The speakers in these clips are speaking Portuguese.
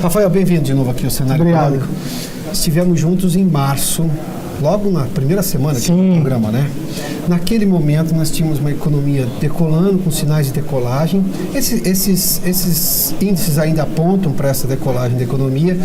Rafael, bem-vindo de novo aqui ao Cenário Econômico. Estivemos juntos em março, logo na primeira semana aqui do programa, né? Naquele momento nós tínhamos uma economia decolando, com sinais de decolagem. Esses índices ainda apontam para essa decolagem da economia,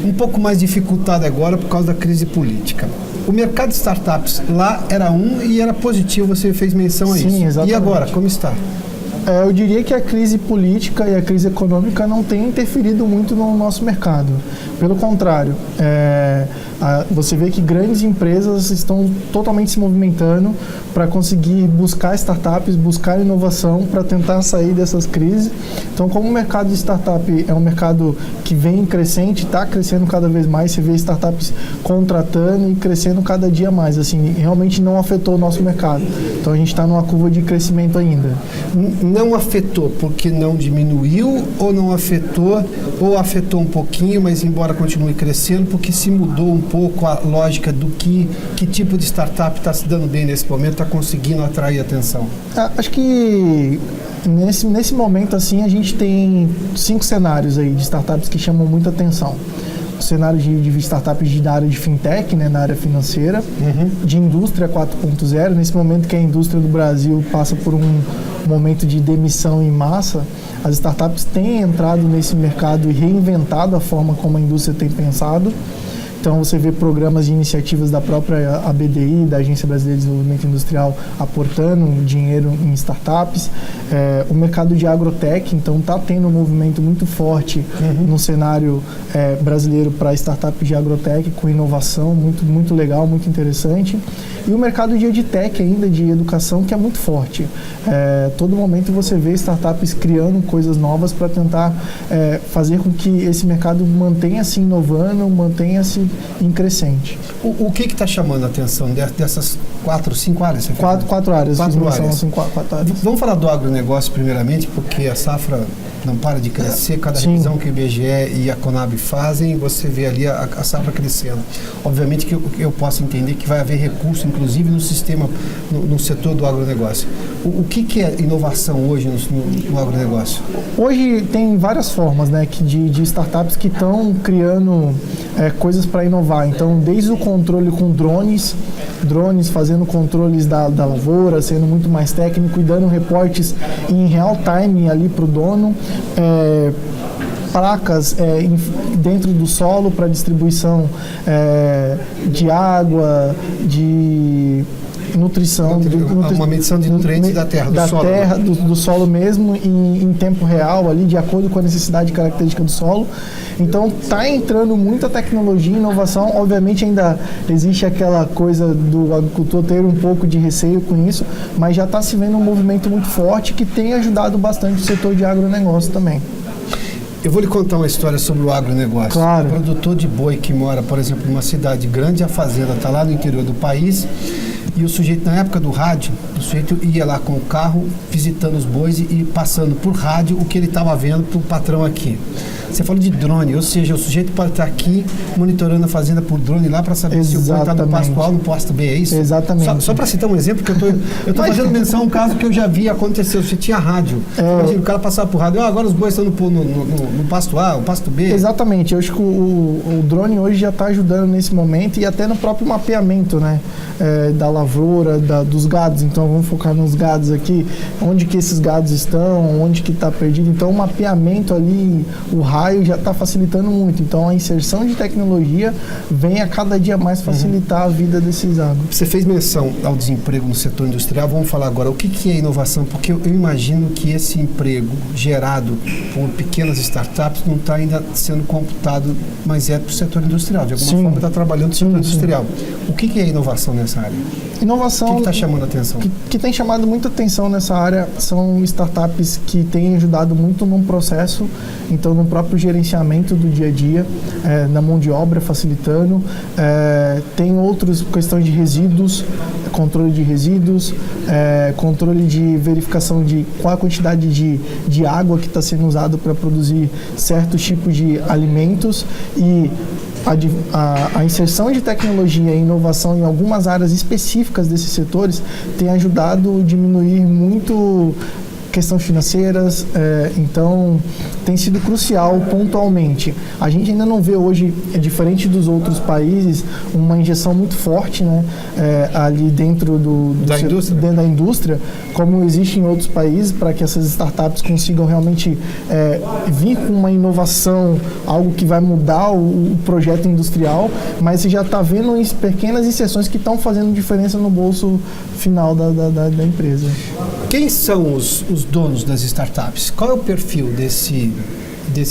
um pouco mais dificultada agora por causa da crise política. O mercado de startups lá era e era positivo, você fez menção a isso. Exatamente. E agora, como está? Eu diria que a crise política e a crise econômica não têm interferido muito no nosso mercado. Pelo contrário, você vê que grandes empresas estão totalmente se movimentando para conseguir buscar startups, buscar inovação para tentar sair dessas crises. Então, como o mercado de startup é um mercado que vem crescente, está crescendo cada vez mais, você vê startups contratando e crescendo cada dia mais. Assim, realmente não afetou o nosso mercado. Então, a gente está numa curva de crescimento ainda. Não afetou porque não diminuiu ou não afetou, ou afetou um pouquinho, mas embora continue crescendo, porque se mudou um pouco a lógica do que tipo de startup está se dando bem nesse momento, está conseguindo atrair atenção? Acho que nesse momento assim a gente tem 5 cenários aí de startups que chamam muita atenção. O cenário de startups da área de fintech, né, na área financeira, de indústria 4.0. Nesse momento que a indústria do Brasil passa por um momento de demissão em massa, as startups têm entrado nesse mercado e reinventado a forma como a indústria tem pensado. Então, você vê programas de iniciativas da própria ABDI, da Agência Brasileira de Desenvolvimento Industrial, aportando dinheiro em startups. O mercado de agrotech, então, está tendo um movimento muito forte no cenário brasileiro para startups de agrotech, com inovação muito, muito legal, muito interessante. E o mercado de edtech ainda, de educação, que é muito forte. Todo momento você vê startups criando coisas novas para tentar fazer com que esse mercado mantenha-se inovando, mantenha-se em crescente. O que está chamando a atenção dessas 4, 5 áreas? Quatro áreas. Quatro áreas. Quatro áreas. Vamos falar do agronegócio primeiramente, porque a safra não para de crescer. Cada revisão que o IBGE e a Conab fazem, você vê ali a safra crescendo. Obviamente que eu posso entender que vai haver recurso, inclusive no sistema, no setor do agronegócio. O que é inovação hoje no agronegócio? Hoje tem várias formas, né, de startups que estão criando coisas para inovar. Então, desde o controle com drones fazendo controles da lavoura, sendo muito mais técnico e dando reportes em real time ali para o dono. Placas dentro do solo para distribuição de água, de nutrição, uma medição de nutrientes da terra, do solo mesmo, em tempo real, ali, de acordo com a necessidade e característica do solo. Então, está entrando muita tecnologia e inovação. Obviamente, ainda existe aquela coisa do agricultor ter um pouco de receio com isso, mas já está se vendo um movimento muito forte que tem ajudado bastante o setor de agronegócio também. Eu vou lhe contar uma história sobre o agronegócio. Claro. O produtor de boi que mora, por exemplo, numa cidade grande, a fazenda está lá no interior do país, e o sujeito, na época do rádio, o sujeito ia lá com o carro, visitando os bois e passando por rádio o que ele estava vendo para o patrão aqui. Você falou de drone, ou seja, o sujeito pode estar aqui monitorando a fazenda por drone lá para saber se o boi está no pasto A ou no pasto B, é isso? Exatamente. Só para citar um exemplo, que eu estou fazendo menção a um caso que eu já vi acontecer. Você tinha rádio. Imagina, o cara passava por rádio, agora os bois estão no pasto A, o pasto B. Exatamente. Eu acho que o drone hoje já está ajudando nesse momento e até no próprio mapeamento, né, da lavoura, dos gados. Então, vamos focar nos gados aqui, onde que esses gados estão, onde que está perdido. Então, o mapeamento ali, o raio já está facilitando muito. Então, a inserção de tecnologia vem a cada dia mais facilitar a vida desses agros. Você fez menção ao desemprego no setor industrial. Vamos falar agora o que é inovação, porque eu imagino que esse emprego gerado por pequenas startups não está ainda sendo computado, mas para o setor industrial. De alguma forma está trabalhando no setor industrial. O que é inovação nessa área? Inovação... O que está chamando a atenção? Que tem chamado muita atenção nessa área são startups que têm ajudado muito num processo, então no próprio gerenciamento do dia a dia, na mão de obra, facilitando. Tem outras questões de resíduos, controle de resíduos, controle de verificação de qual a quantidade de água que está sendo usada para produzir certos tipos de alimentos e a inserção de tecnologia e inovação em algumas áreas específicas desses setores tem ajudado a diminuir muito questões financeiras, então tem sido crucial pontualmente. A gente ainda não vê hoje, diferente dos outros países, uma injeção muito forte, né, ali dentro dentro da indústria, como existe em outros países, para que essas startups consigam realmente vir com uma inovação, algo que vai mudar o projeto industrial, mas você já está vendo pequenas inserções que estão fazendo diferença no bolso final da empresa. Quem são os donos das startups? Qual é o perfil desse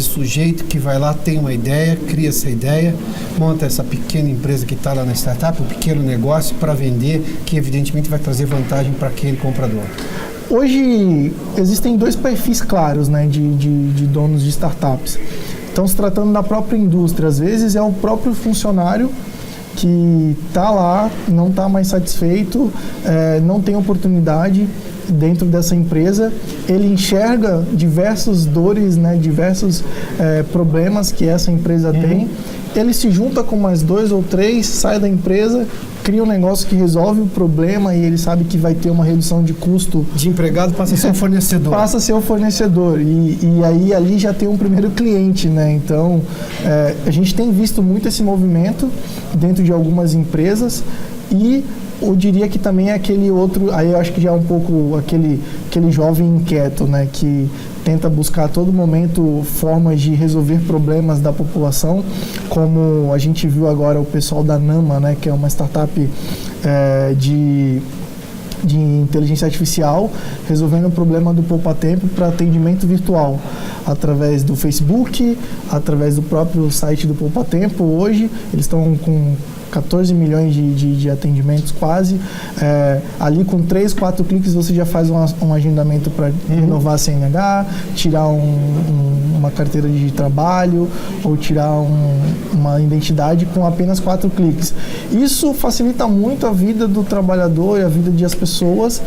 sujeito que vai lá, tem uma ideia, cria essa ideia, monta essa pequena empresa que está lá na startup, um pequeno negócio para vender, que evidentemente vai trazer vantagem para aquele comprador? Hoje existem dois perfis claros, né, de donos de startups. Então, se tratando da própria indústria, às vezes é o próprio funcionário que está lá, não está mais satisfeito, não tem oportunidade dentro dessa empresa, ele enxerga diversas dores, né, diversos problemas que essa empresa tem, ele se junta com mais 2 ou 3, sai da empresa, cria um negócio que resolve o problema e ele sabe que vai ter uma redução de custo. De empregado passa a ser um fornecedor. Passa a ser um fornecedor. E aí ali já tem um primeiro cliente, né? Então, a gente tem visto muito esse movimento dentro de algumas empresas e eu diria que também é aquele outro, aí eu acho que já é um pouco aquele jovem inquieto, né? Que tenta buscar a todo momento formas de resolver problemas da população, como a gente viu agora o pessoal da Nama, né, que é uma startup de inteligência artificial, resolvendo o problema do poupa-tempo para atendimento virtual, através do Facebook, através do próprio site do poupa-tempo. Hoje eles estão com 14 milhões de atendimentos quase. Ali com 3, 4 cliques você já faz um agendamento para renovar a CNH, tirar uma carteira de trabalho ou tirar uma identidade com apenas 4 cliques. Isso facilita muito a vida do trabalhador e a vida das pessoas,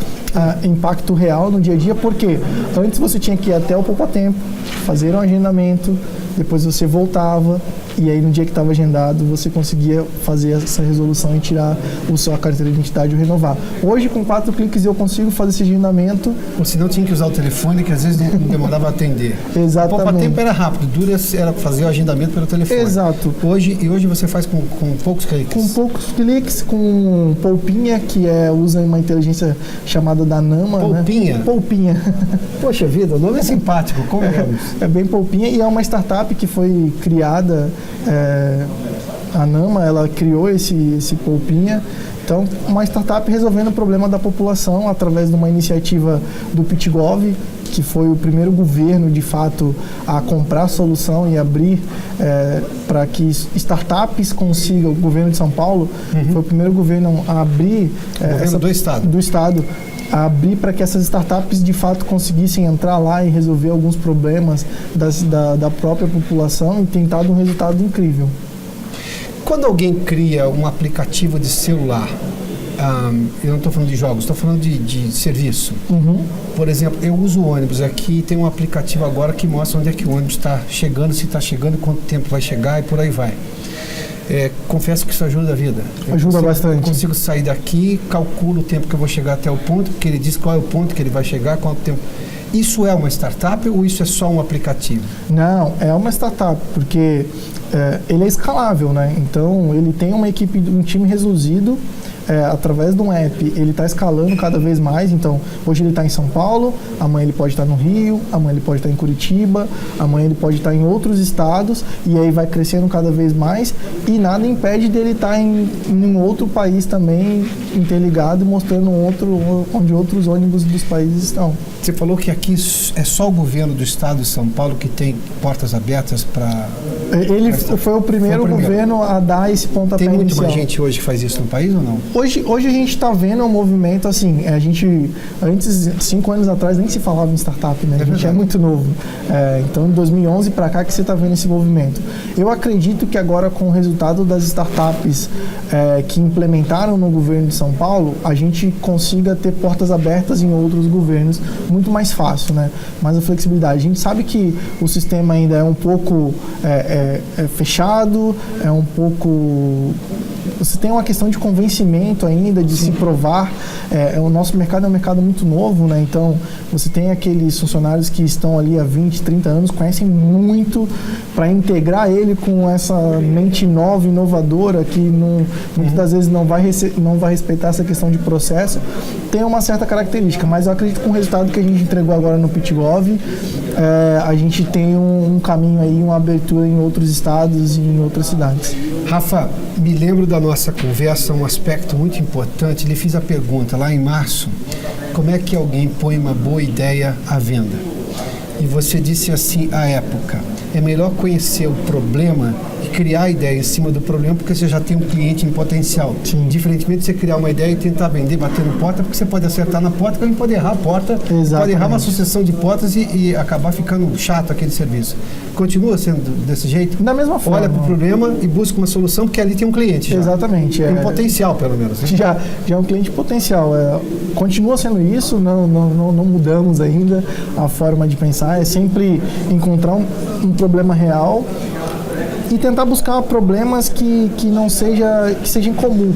impacto real no dia a dia, porque antes você tinha que ir até o poupa-tempo, fazer um agendamento, depois você voltava e aí no dia que estava agendado você conseguia fazer essa resolução e tirar a sua carteira de identidade ou renovar. Hoje com 4 cliques eu consigo fazer esse agendamento. Ou senão tinha que usar o telefone, que às vezes não demorava a atender. Exatamente. O poupa-tempo era rápido, duro era fazer o agendamento pelo telefone. Exato. Hoje você faz com poucos cliques. Com poucos cliques, com Poupinha, que usa uma inteligência chamada da Nama. Poupinha? Né? Poupinha. Poxa vida, o nome é simpático, como é isso? É bem Poupinha e é uma startup que foi criada, a Nama, ela criou esse Poupinha. Então, uma startup resolvendo o problema da população através de uma iniciativa do Pitgov, que foi o primeiro governo, de fato, a comprar a solução e abrir para que startups consigam, o governo de São Paulo foi o primeiro governo a abrir... governo do Estado. Do Estado. A abrir para que essas startups de fato conseguissem entrar lá e resolver alguns problemas da própria população e tem dado um resultado incrível. Quando alguém cria um aplicativo de celular, eu não estou falando de jogos, estou falando de serviço. Por exemplo, eu uso o ônibus aqui, tem um aplicativo agora que mostra onde é que o ônibus está chegando, se está chegando, quanto tempo vai chegar e por aí vai. Confesso que isso ajuda a vida. Ajuda bastante. Eu consigo sair daqui, calculo o tempo que eu vou chegar até o ponto, porque ele diz qual é o ponto que ele vai chegar, quanto tempo. Isso é uma startup ou isso é só um aplicativo? Não, é uma startup, porque ele é escalável, né? Então, ele tem uma equipe, um time reduzido, através de um app, ele está escalando cada vez mais. Então, hoje ele está em São Paulo, amanhã ele pode estar no Rio, amanhã ele pode estar em Curitiba, amanhã ele pode estar em outros estados, e aí vai crescendo cada vez mais, e nada impede dele estar em um outro país também, interligado, mostrando onde outros ônibus dos países estão. Você falou que aqui é só o governo do estado de São Paulo que tem portas abertas para... Ele foi o primeiro governo a dar esse pontapé inicial. Tem muito mais gente hoje que faz isso no país ou não? Hoje a gente está vendo um movimento assim, antes, 5 anos atrás, nem se falava em startup, né? A gente é muito novo. Então, de 2011 para cá que você está vendo esse movimento. Eu acredito que agora, com o resultado das startups que implementaram no governo de São Paulo, a gente consiga ter portas abertas em outros governos muito mais fácil, né? Mais a flexibilidade. A gente sabe que o sistema ainda é um pouco fechado, é um pouco você tem uma questão de convencimento ainda, de se provar. O nosso mercado é um mercado muito novo, né? Então, você tem aqueles funcionários que estão ali há 20, 30 anos, conhecem muito, para integrar ele com essa mente nova, inovadora, que muitas das vezes não vai respeitar essa questão de processo, tem uma certa característica. Mas eu acredito que com o resultado que a gente entregou agora no PitGov, a gente tem um caminho aí, uma abertura em outros estados e em outras cidades. Rafa, me lembro da nossa conversa, um aspecto muito importante. Lhe fiz a pergunta lá em março, como é que alguém põe uma boa ideia à venda? E você disse assim, à época, é melhor conhecer o problema e criar a ideia em cima do problema, porque você já tem um cliente em potencial. Sim. Diferentemente de você criar uma ideia e tentar vender, batendo porta, porque você pode acertar na porta, mas pode errar a porta, Exatamente. pode errar uma sucessão de portas e acabar ficando chato aquele serviço. Continua sendo desse jeito? Da mesma forma. Olha para o problema e busca uma solução, porque ali tem um cliente já. Exatamente. Tem um potencial, pelo menos. Né? Já é um cliente potencial. Continua sendo isso, não mudamos ainda a forma de pensar. É sempre encontrar um problema real e tentar buscar problemas que não seja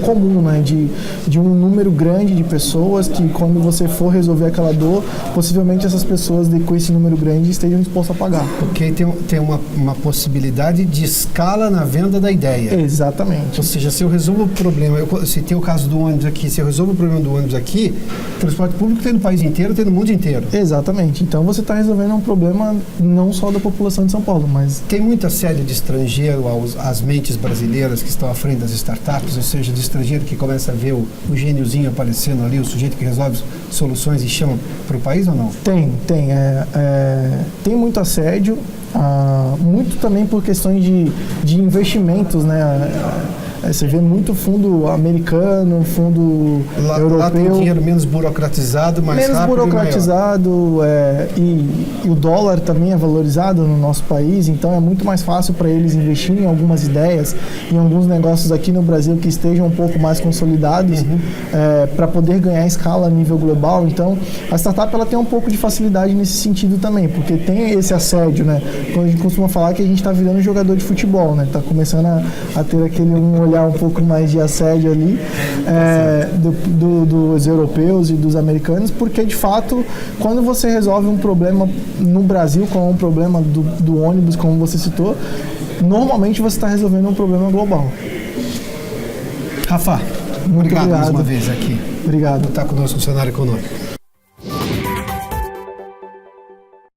comum, né? De um número grande de pessoas, que quando você for resolver aquela dor, possivelmente essas pessoas com esse número grande estejam dispostas a pagar. Porque tem uma possibilidade de escala na venda da ideia. Exatamente. Ou seja, se eu resolvo o problema, eu citei o caso do ônibus aqui, se eu resolvo o problema do ônibus aqui, transporte público tem no país inteiro, tem no mundo inteiro. Exatamente. Então você está resolvendo um problema não só da população de São Paulo, mas... Tem muita assédio de estrangeiro às mentes brasileiras que estão à frente das startups, ou seja, de estrangeiro que começa a ver o gêniozinho aparecendo ali, o sujeito que resolve soluções e chama para o país ou não? Tem. Tem muito assédio, muito também por questões de investimentos, né? Você vê muito fundo americano, fundo europeu. Lá tem dinheiro menos burocratizado, mais rápido. Menos burocratizado, e o dólar também é valorizado no nosso país, então é muito mais fácil para eles investirem em algumas ideias, em alguns negócios aqui no Brasil que estejam um pouco mais consolidados, para poder ganhar escala a nível global. Então, a startup ela tem um pouco de facilidade nesse sentido também, porque tem esse assédio, né? Quando a gente costuma falar que a gente está virando jogador de futebol, né? Está começando a ter aquele olhar um pouco mais de assédio ali dos europeus e dos americanos, porque de fato, quando você resolve um problema no Brasil, como um problema do ônibus, como você citou, normalmente você está resolvendo um problema global. Rafa, muito obrigado mais uma vez aqui. Obrigado. Por estar conosco no Cenário Econômico.